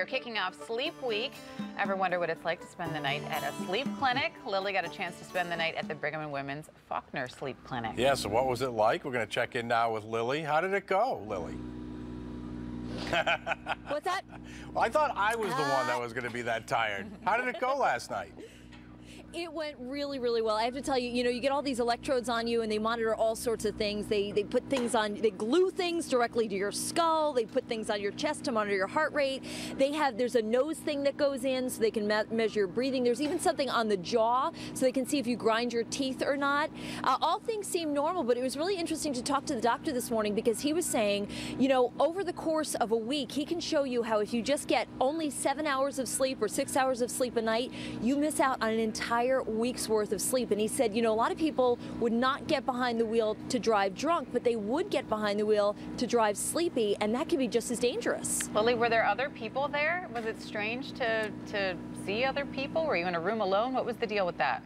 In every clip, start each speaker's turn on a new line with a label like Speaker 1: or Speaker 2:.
Speaker 1: are kicking off Sleep Week. Ever wonder what it's like to spend the night at a sleep clinic? Lily got a chance to spend the night at the Brigham and Women's Faulkner Sleep Clinic.
Speaker 2: Yeah, so what was it like? We're going to check in now with Lily. How did it go, Lily?
Speaker 3: What's that?
Speaker 2: Well, I thought I was the one that was going to be that tired. How did it go last night?
Speaker 3: It went really, really well. I have to tell you, you get all these electrodes on you and they monitor all sorts of things. They put things on, they glue things directly to your skull. They put things on your chest to monitor your heart rate. There's a nose thing that goes in so they can measure your breathing. There's even something on the jaw so they can see if you grind your teeth or not. All things seem normal, but it was really interesting to talk to the doctor this morning because he was saying, over the course of a week, he can show you how if you just get only 7 hours of sleep or 6 hours of sleep a night, you miss out on an entire week's worth of sleep. And he said, a lot of people would not get behind the wheel to drive drunk, but they would get behind the wheel to drive sleepy, and that can be just as dangerous.
Speaker 1: Lily, were there other people there? Was it strange to see other people? Were you in a room alone? What was the deal with that?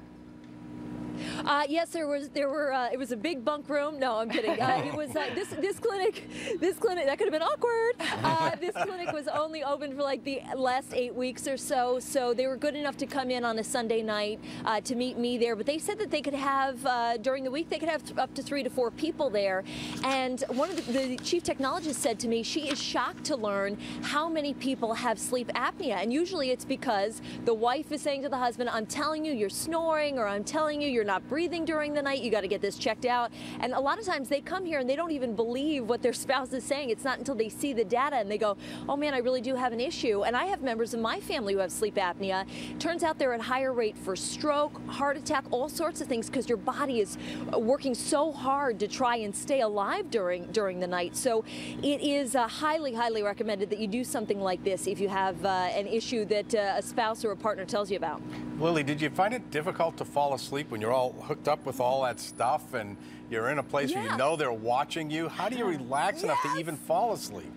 Speaker 3: Yes, there were. It was a big bunk room. No, I'm kidding. It was this clinic. That could have been awkward. This clinic was only open for like the last 8 weeks or so. So they were good enough to come in on a Sunday night to meet me there. But they said that they could have during the week they could have up to 3 to 4 people there. And one of the chief technologists said to me she is shocked to learn how many people have sleep apnea. And usually it's because the wife is saying to the husband, "I'm telling you, you're snoring," or "I'm telling you, you're not breathing during the night. You got to get this checked out." And a lot of times they come here and they don't even believe what their spouse is saying. It's not until they see the data and they go, "Oh man, I really do have an issue." And I have members of my family who have sleep apnea. Turns out they're at higher rate for stroke, heart attack, all sorts of things because your body is working so hard to try and stay alive during the night. So it is highly, highly recommended that you do something like this if you have an issue that a spouse or a partner tells you about.
Speaker 2: Lily, did you find it difficult to fall asleep when you're all hooked up with all that stuff and you're in a place where you know they're watching you? How do you relax enough to even fall asleep?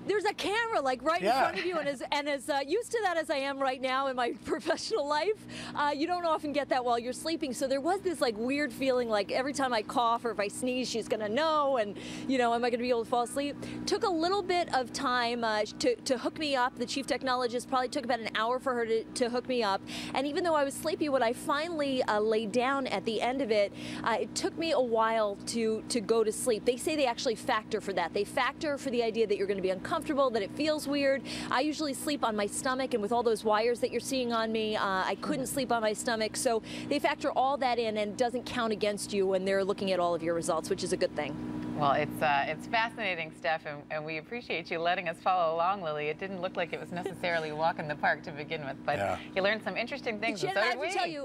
Speaker 3: There's a camera like right in front of you, and as used to that as I am right now in my professional life, you don't often get that while you're sleeping. So there was this like weird feeling like every time I cough or if I sneeze, she's gonna know, and am I gonna be able to fall asleep? Took a little bit of time to hook me up. The chief technologist probably took about an hour for her to hook me up. And even though I was sleepy, when I finally laid down at the end of it, it took me a while to go to sleep. They say they actually factor for that. They factor for the idea that you're gonna be uncomfortable, that it feels weird. I usually sleep on my stomach, and with all those wires that you're seeing on me, I couldn't sleep on my stomach. So they factor all that in, and it doesn't count against you when they're looking at all of your results, which is a good thing.
Speaker 1: Well, it's fascinating stuff, and we appreciate you letting us follow along, Lily. It didn't look like it was necessarily a walk in the park to begin with, but you learned some interesting things, and so did we.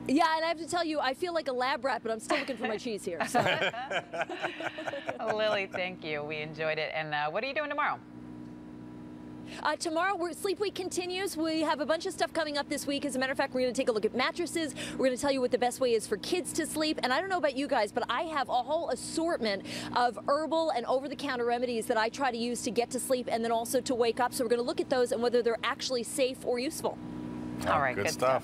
Speaker 3: Yeah, and I have to tell you, I feel like a lab rat, but I'm still looking for my cheese here. So.
Speaker 1: Lily, thank you. We enjoyed it. And what are you doing tomorrow?
Speaker 3: Tomorrow, Sleep Week continues. We have a bunch of stuff coming up this week. As a matter of fact, we're going to take a look at mattresses. We're going to tell you what the best way is for kids to sleep. And I don't know about you guys, but I have a whole assortment of herbal and over-the-counter remedies that I try to use to get to sleep and then also to wake up. So we're going to look at those and whether they're actually safe or useful.
Speaker 1: All right,
Speaker 2: good stuff.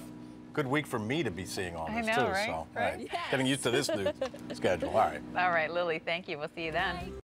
Speaker 2: Good week for me to be seeing all this, too.
Speaker 1: Right?
Speaker 2: So,
Speaker 1: right?
Speaker 2: Getting used to this new schedule. All right.
Speaker 1: All right, Lily, thank you. We'll see you then. Bye.